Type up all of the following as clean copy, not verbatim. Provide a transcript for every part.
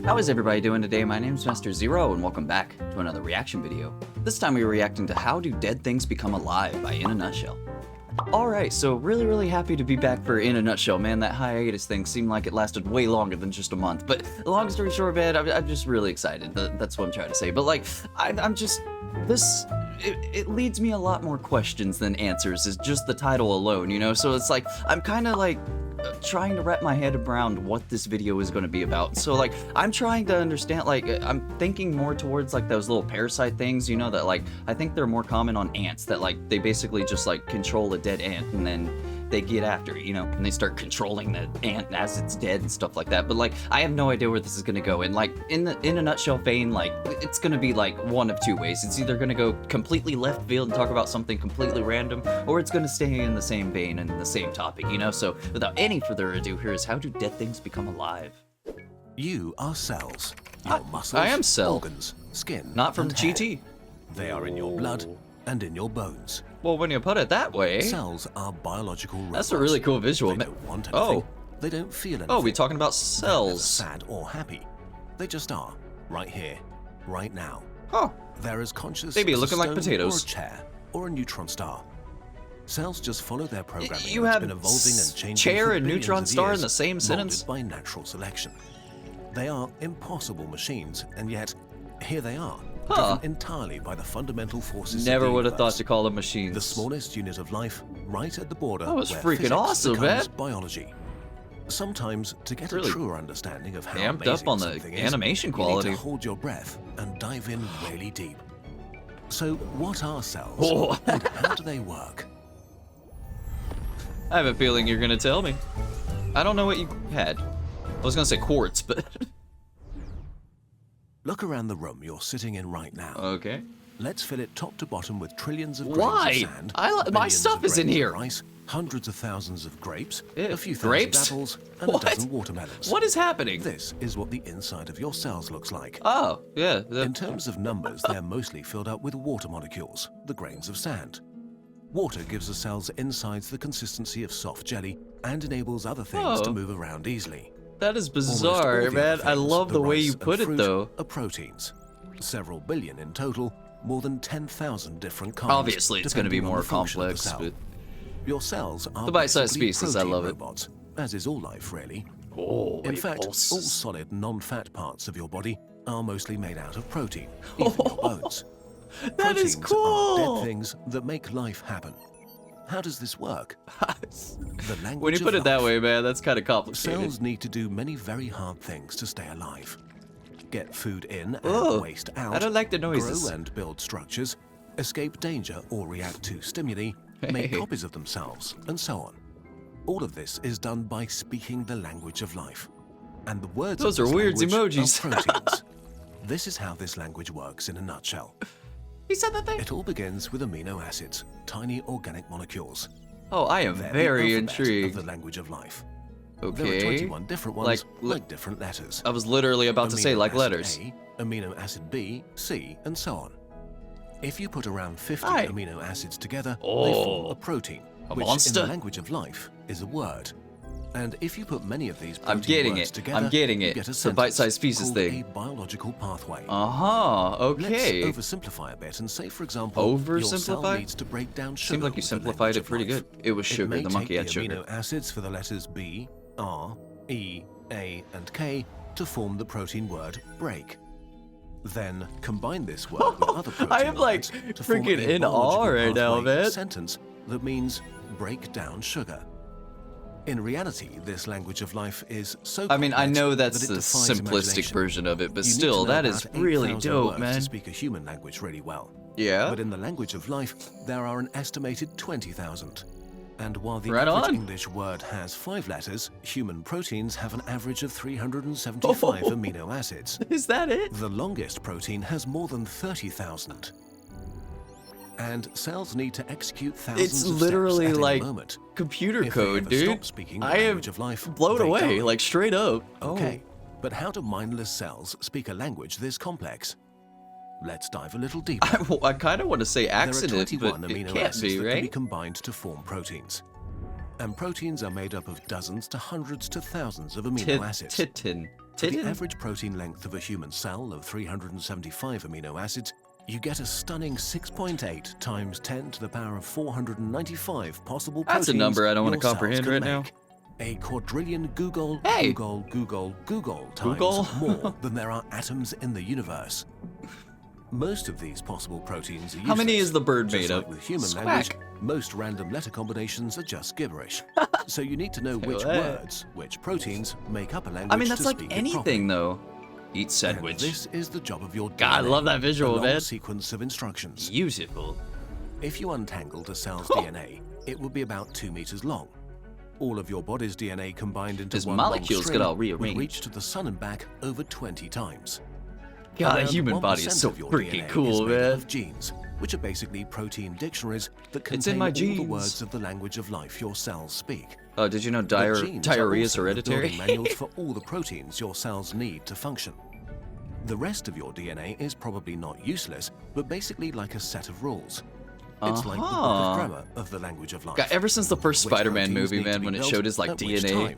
How is everybody doing today? My name is Master Zero, and welcome back to another reaction video. This time we are reacting to How Do Dead Things Become Alive by In a Nutshell. Alright, so really happy to be back for In a Nutshell, man. That hiatus thing seemed like it lasted way longer than just a month, but long story short, man, I'm just really excited. That's what I'm trying to say. But like, I'm just, it leads me a lot more questions than answers, is just the title alone, you know? So it's like, I'm kind of like, trying to wrap my head around what this video is going to be about. So like, I'm trying to understand, like, I'm thinking more towards like those little parasite things, you know, that like, I think they're more common on ants, that like, they basically just like control a dead ant and then they get after it, you know, and they start controlling the ant as it's dead and stuff like that. But like, I have no idea where this is gonna go. And like, in a nutshell vein, like, it's gonna be like one of two ways. It's either gonna go completely left field and talk about something completely random, or it's gonna stay in the same vein and the same topic, you know? So without any further ado, here is How Do Dead Things Become Alive? You are cells. Your muscles, I am cell. organs, skin, Not from and hair. GT. They are in your blood and in your bones. Well, when you put it that way, Cells are biological robots. that's a really cool visual. They don't want anything. Oh. They don't feel anything. Oh, we're talking about They're never cells. sad or happy. They just are, right here, right now. Huh. They're as conscious Maybe as looking a like stone potatoes. or a chair or a neutron star. Cells just follow their programming. You that's have been evolving and changing chair for and billions neutron of star in years, the same molded sentence? by natural selection. They are impossible machines, and yet here they are, driven entirely by the fundamental forces. Never of the would have thought universe. to call them machines. The smallest unit of life, right at the border. That was where freaking physics awesome, becomes man. biology. Sometimes, to get Really a truer understanding of how amped amazing up on the something is, animation you quality. need to hold your breath and dive in really deep. So, what are cells, Oh. and how do they work? I have a feeling you're gonna tell me. I don't know what you had. I was gonna say quartz, but Look around the room you're sitting in right now. okay. Let's fill it top to bottom with trillions of grains Why? of sand. My billions stuff of is in grains of here. Rice, hundreds of thousands of grapes, Ew, a few thousand grapes? apples, and What? a dozen watermelons. What is happening? This is what the inside of your cells looks like. Oh, yeah. In terms of numbers, they're mostly filled up with water molecules, the grains of sand. Water gives the cell's insides the consistency of soft jelly and enables other things to move around easily. That is Almost bizarre, all the man. other I things, love the way rice you and put it, fruit, though. are proteins. Several billion in total, more than 10,000 different kinds. Obviously, it's gonna be depending on more the function of the complex, cell. but Your cells are The bite-sized basically pieces, I protein love it. robots, as is all life, really. oh, In it fact, all pulses. solid, non-fat parts of your body are mostly made out of protein, even your bones. That is Proteins cool. are dead things that make life happen. How does this work? The language When you put of it that life. way, man, that's kind of complicated. Cells need to do many very hard things to stay alive. Get food in and Ugh, waste out. I don't like the noises. Grow and build structures, escape danger or react to stimuli, make Hey. copies of themselves, and so on. All of this is done by speaking the language of life. And the words Those of are this weird language emojis. are proteins. This is how this language works in a nutshell. He said that thing. It all begins with amino acids, tiny organic molecules. Oh, I am They're the very alphabet intrigued. of the language of life. There are Okay. 21 different ones, Like- like different letters. I was literally about to say Amino like acid letters. A, amino acid B, C, and so on. If you put around 50 Aye. amino acids together, they Oh. form a protein, A which monster? in the language of life is a word. And if you put many of these I'm protein getting words it. together, I'm getting you it. get a It's a sentence bite-sized pieces called thing. a biological pathway. Uh-huh, okay. Let's oversimplify a bit and say, for example, your cell Oversimplify? needs to break down sugar. Seemed like you with the simplified language it of pretty life. good. It was It sugar, may the monkey take had the sugar. amino acids for the letters B, R, E, A, and K to form the protein word break. Then combine this word with other protein I am, like, words to form freaking a in awe biological right now, pathway man. sentence that means break down sugar. In reality, this language of life is so I mean, I complex know that that's it the defies simplistic imagination. version of it, but You need to still, know that is about really 8,000 dope, words man. to speak a human language really well. Yeah? But in the language of life, there are an estimated 20,000. And while the Right average on. English word has 5 letters, human proteins have an average of 375 Oh. amino acids. Is that it? The longest protein has more than 30,000. And cells need to execute thousands It's of literally steps at like any moment. computer If they code, ever dude. stop speaking the I am language of life, blown they away, die. like straight up. Okay, but how do mindless cells speak a language this complex? Let's dive a little deeper. I kind of want to say There are accident, 21 but it amino can't acids be, that can be right? combined to form proteins. And proteins are made up of dozens to hundreds to thousands of amino acids. Titin. For the average protein length of a human cell of 375 amino acids, you get a stunning 6.8 times 10 to the power of 495 possible proteins. That's a number I don't want to your cells comprehend can right make. now. A quadrillion Google times Google? more than there are atoms in the universe. Most of these possible proteins are useless. How many is the bird Just made like of? with human Squack. language, most random letter combinations are just gibberish. So you need to know which Hey. words, which proteins make up a language. I mean, that's to like speak it anything, properly. though. Eat And sandwich. this is the job of your DNA. God, I love that visual, a long man. sequence of instructions. Beautiful. If you untangled a cell's DNA, it would be about 2 meters long. All of your body's DNA combined into His one molecules long get all string would rearranged. reach to the sun and back over 20 times. God, the Around human body 1% is so of your freaking DNA cool, is made up man. of genes, which are basically protein dictionaries that It's contain in my all genes. the words of the language of life your cells speak. Oh, did you know But genes are diarrhea is also the hereditary? building manuals for all the proteins your cells need to function. The rest of your DNA is probably not useless, but basically like a set of rules. It's like the book Uh-huh. of grammar of the language of life. God, ever since the first Which Spider-Man proteins movie, need to man, be when it built showed his like at which DNA, time?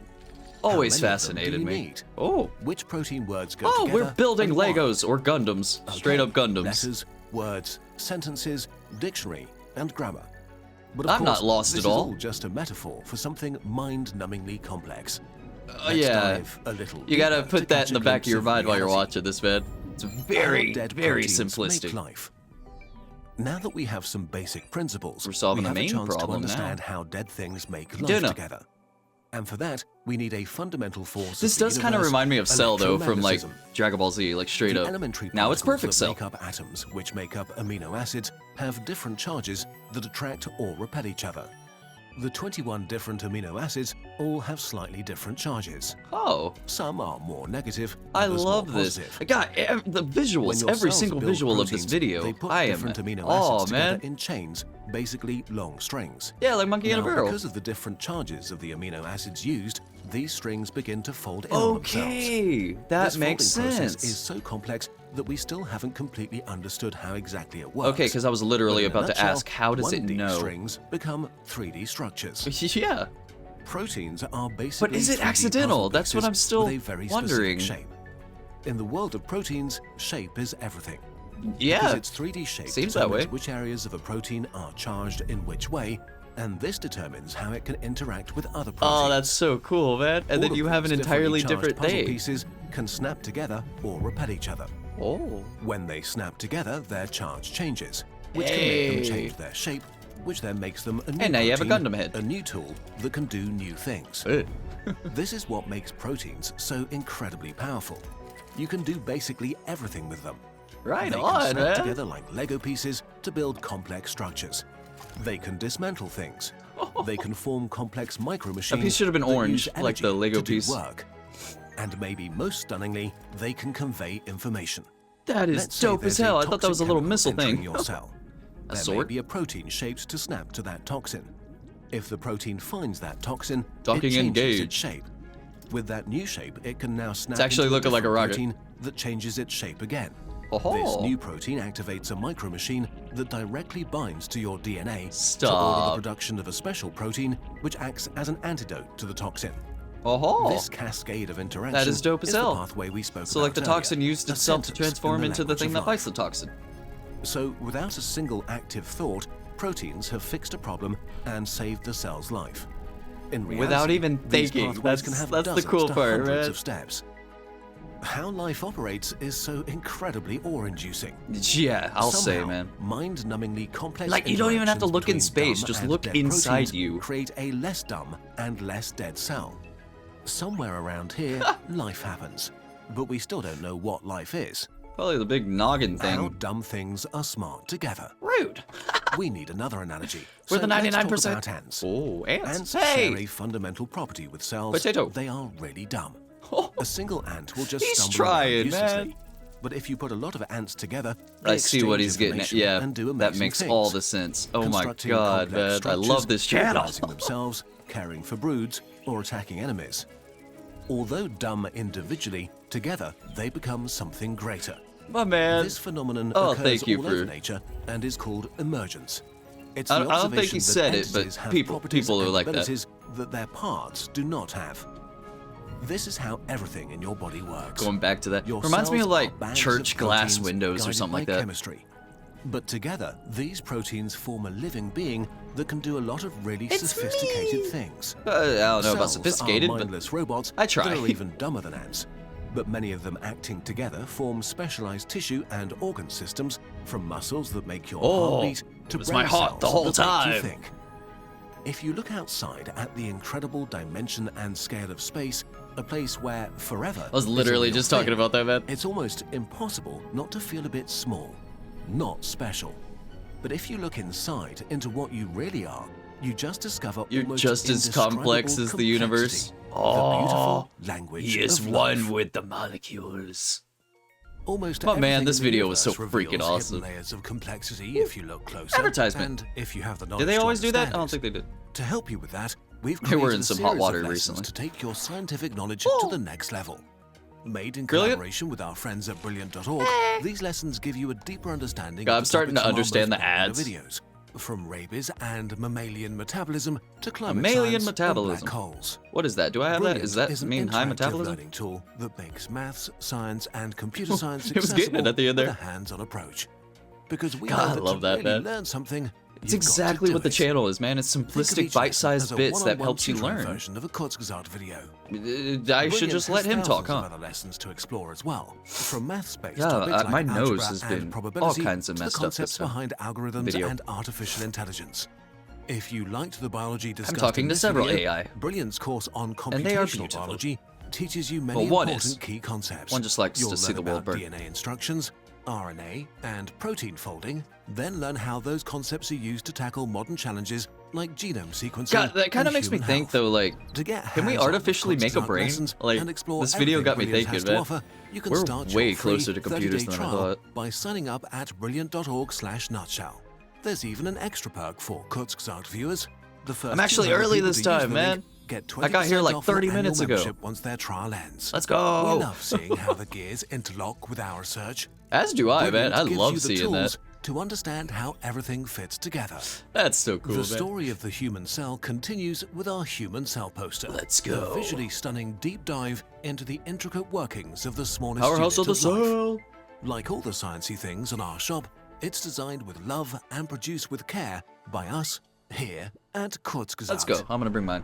always How many of them do fascinated you me. need? Oh, Which protein words go oh, together? we're building and why? Legos or Gundams, straight up Okay, Gundams. Letters, words, sentences, dictionary, and grammar. But of I'm not course, lost this at is all. just a metaphor for something mind-numbingly complex. Let's Yeah, dive a little you gotta deeper put to that catch in a the back of glimpse your mind while you're reality. watching this, man. It's How very, dead very proteins make simplistic. life. Now that we have some basic principles, We're solving we the have main a chance to problem understand now. how dead things make life Dunno. together. And for that, we need a fundamental force. This of the does kind of universe, remind me of Cell, though, from like electromagnetism. Dragon Ball Z, like straight The up. elementary Now it's particles perfect that Cell. make up atoms, which make up amino acids, have different charges that attract or repel each other. The 21 different amino acids all have slightly different charges. Oh, Some are more negative, I others love more this. positive. God, the When visuals, your every cells single build visual of this proteins, video, they put I am. different amino Oh acids together man, in chains, basically long strings. yeah, like monkey in a Now, barrel. because of the different charges of the amino acids used, these strings begin to fold in on themselves. Okay, that This makes folding process sense. is so complex that we still haven't completely understood how exactly it works. Okay, because I was literally But in a about to nutshell, ask, how does it 1D know? strings become 3D structures. Yeah, Proteins are basically is it 3D accidental? puzzle That's what pieces I'm still with a very wondering. specific shape. In the world of proteins, shape is everything. Because yeah. its 3D shape Seems that determines way. which areas of a protein are charged in which way, and this determines how it can interact with other proteins. Oh, that's so cool, man. And All then of you have an these entirely differently different charged puzzle day. pieces can snap together or repel each other. Oh. When they snap together, their charge changes, which can make them Hey. change their shape, which then makes them a new And now you have a protein, Gundam head. a new tool that can do new things. This is what makes proteins so incredibly powerful. You can do basically everything with them. Right They can on, snap man. together like Lego pieces to build complex structures. They can dismantle things. They can form complex micro machines. That piece should have been that orange, use like the energy Lego to do piece. work. And maybe most stunningly, they can convey information. That is Let's say dope as there's a hell. I thought that toxic was a little chemical missile entering thing. Your cell. A There may sword? be a protein shaped to snap to that toxin. If the protein finds that toxin, Docking it changes engaged. its shape. With that new shape, it can now snap actually into looking like a different rocket. protein that changes its shape again. Oh-ho. This new protein activates a micro machine that directly binds to your DNA to order Stop. the production of a special protein which acts as an antidote to the toxin. Oh. This cascade of interaction That is dope as the hell. pathway we spoke So like the about toxin earlier, used a itself to sentence in transform the into the language thing of that life. fights the toxin. So, without a single active thought, proteins have fixed a problem and saved the cell's life. In reality, Without even these thinking. pathways can have That's the dozens cool to part, hundreds man. of steps. How life operates is so incredibly awe-inducing. Yeah, I'll say, Somehow, man. mind-numbingly complex Like, you don't even have to interactions look in between space, dumb just and look dead inside proteins you. Create a less dumb and less dead cell. Somewhere around here, life happens, but we still don't know what life is. Probably the big noggin How thing. dumb things are smart together. Rude. We need another analogy. We're So the let's talk 99%. about ants. Oh, ants. Ants Hey! share a fundamental property with cells. Potato. They are really dumb. Oh, A single ant will just He's stumble around trying, uselessly. man. But if you put a lot of ants together, they I see what exchange he's getting at. information Yeah, and do that amazing makes things. all the sense. Oh my Constructing god, complex man. I structures, love this channel. organizing themselves, caring for broods, or attacking enemies. Although dumb individually, together they become something greater. My man. This phenomenon Oh, occurs thank you all for- over nature and is called emergence. It's I the don't think he observation that said it, but entities have people properties are and like that. abilities that their parts do not have. This is how everything in your body works. Going back to that. Your Reminds me of cells like are bags church of glass proteins windows or guided something like by that. Chemistry. But together, these proteins form a living being that can do a lot of really It's sophisticated me. things. I don't know about Cells sophisticated, are but mindless robots I try. that are even dumber than ants. But many of them acting together form specialized tissue and organ systems, from muscles that make your heart beat to it was brain my heart the cells whole that make you time. think. If you look outside at the incredible dimension and scale of space, a place where forever I was is a literally real just talking thing, about that, man. it's almost impossible not to feel a bit small, not special. But if you look inside into what you really are, you just discover You're almost just as complex indescribable as the universe. complexity, the beautiful Oh, language he is of one life. with the molecules. Almost Oh, man, everything this in the video was so universe freaking reveals awesome. hidden layers of complexity if you look closer. Advertisement. And if you have the Did knowledge they to always do that? I understand don't it. think they did. To help you with that, we've They were created in a some series hot water of lessons recently. to take your scientific knowledge Oh. to the next level. Made in Brilliant. collaboration with our friends at Brilliant.org, these lessons give you a deeper understanding God, of I'm the starting to topics from our understand most the popular ads. videos, from rabies and mammalian metabolism to climate Mammalian science metabolism. and black holes. What is that? Do I have that? Does that Brilliant is an mean high interactive metabolism? learning tool that makes maths, science, and computer science It was getting it accessible at the end there. with a hands-on approach. Because we God, I know that love to that, really man. learn something, It's you've got to exactly do what the it. channel is, man. It's Think of simplistic, each lesson bite-sized as a bits that one-on-one helps you tutorial learn. version of a Kurzgesagt video. I should just let him talk, Of huh? other lessons to explore as well, from maths-based Yeah, topics my like nose algebra has and been all probability kinds of to the messed up this concepts time. behind algorithms Video. and artificial intelligence. If you liked the biology discussed talking in to this several video, AI. Brilliant's course on And they are computational beautiful. biology teaches you many Well, one important is. key concepts. One just likes You'll to see learn the world about burn. DNA instructions, RNA, and protein folding, then learn how those concepts are used to tackle modern challenges like genome sequencing. God, that kind of and makes me human think, health. though, like, To get can we hands-on with artificially make a Kurzgesagt brain? lessons Like, and explore this video everything got me Brilliant thinking, has to man. offer, you can We're start way your free closer to computers 30-day than I trial thought. by signing up at brilliant.org/nutshell. There's even an extra perk for Kurzgesagt viewers. The first I'm actually 200 early people this to use time, the man. link get I got here 20% like off their 30 annual minutes ago. membership once their trial ends. Let's go. We love seeing how the gears interlock with our research. As do I, man. Brilliant I gives love you the seeing that. tools to understand how everything fits together. That's so cool, The man. story of the human cell continues with our human cell poster. Let's A go. visually stunning deep dive into the intricate workings of the smallest Powerhouse of unit the life. soul. Like all the sciencey things in our shop, it's designed with love and produced with care by us here at Kurzgesagt. Let's go. I'm gonna bring mine.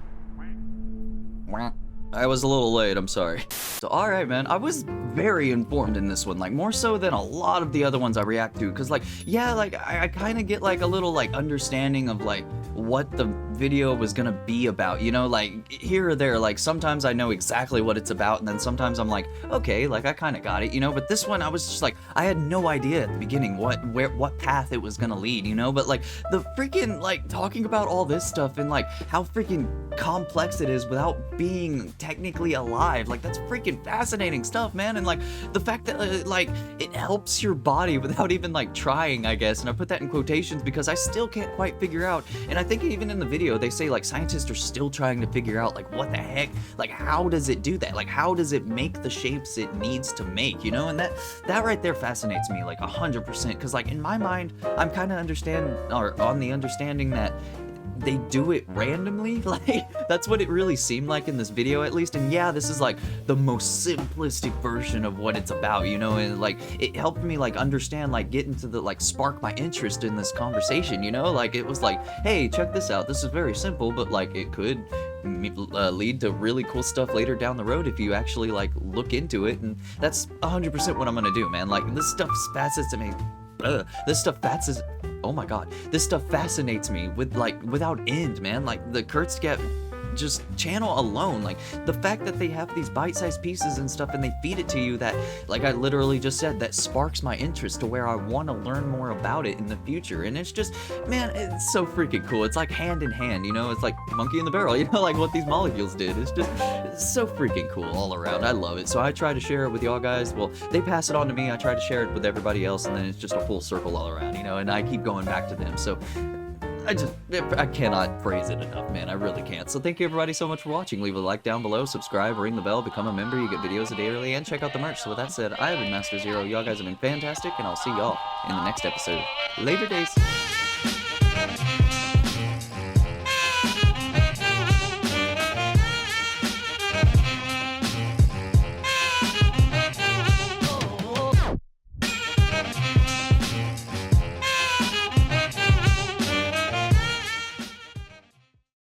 I was a little late, I'm sorry. So, alright, man, I was very informed in this one, like, more so than a lot of the other ones I react to, because, like, yeah, like, I kind of get, like, a little, like, understanding of, like, what the video was gonna be about, you know, like, here or there, like, sometimes I know exactly what it's about, and then sometimes I'm like, okay, like, I kind of got it, you know, but this one, I was just like, I had no idea at the beginning what path it was gonna lead, you know, but, like, the freaking, like, talking about all this stuff and, like, how freaking complex it is without being technically alive, like, that's freaking fascinating stuff, man, and, like, the fact that, like, it helps your body without even, like, trying, I guess, and I put that in quotations because I still can't quite figure out, and I think even in the video, they say, like, scientists are still trying to figure out, like, what the heck, like, how does it do that, like, how does it make the shapes it needs to make, you know, and that right there fascinates me, like, 100%, because, like, in my mind, I'm kind of on the understanding that they do it randomly, like, that's what it really seemed like in this video, at least, and yeah, this is, like, the most simplistic version of what it's about, you know, and, like, it helped me, like, understand, like, get into the, like, spark my interest in this conversation, you know, like, it was like, hey, check this out, this is very simple, but, like, it could lead to really cool stuff later down the road if you actually, like, look into it, and that's 100% what I'm gonna do, man, like, this stuff fascinates me. This stuff oh my god, this stuff fascinates me with, like, without end, man, like, the Kurzgesagt just channel alone, like, the fact that they have these bite-sized pieces and stuff and they feed it to you that, like I literally just said, that sparks my interest to where I want to learn more about it in the future, and it's just, man, it's so freaking cool. It's like hand in hand, you know, it's like monkey in the barrel, you know, like what these molecules did. It's so freaking cool all around. I love it. So I try to share it with y'all guys. Well, they pass it on to me, I try to share it with everybody else, and then it's just a full circle all around, you know, and I keep going back to them. So I cannot praise it enough, man. I really can't. So thank you everybody so much for watching. Leave a like down below, subscribe, ring the bell, become a member. You get videos a day early, and check out the merch. So with that said, I have been Master Zero. Y'all guys have been fantastic, and I'll see y'all in the next episode. Later days.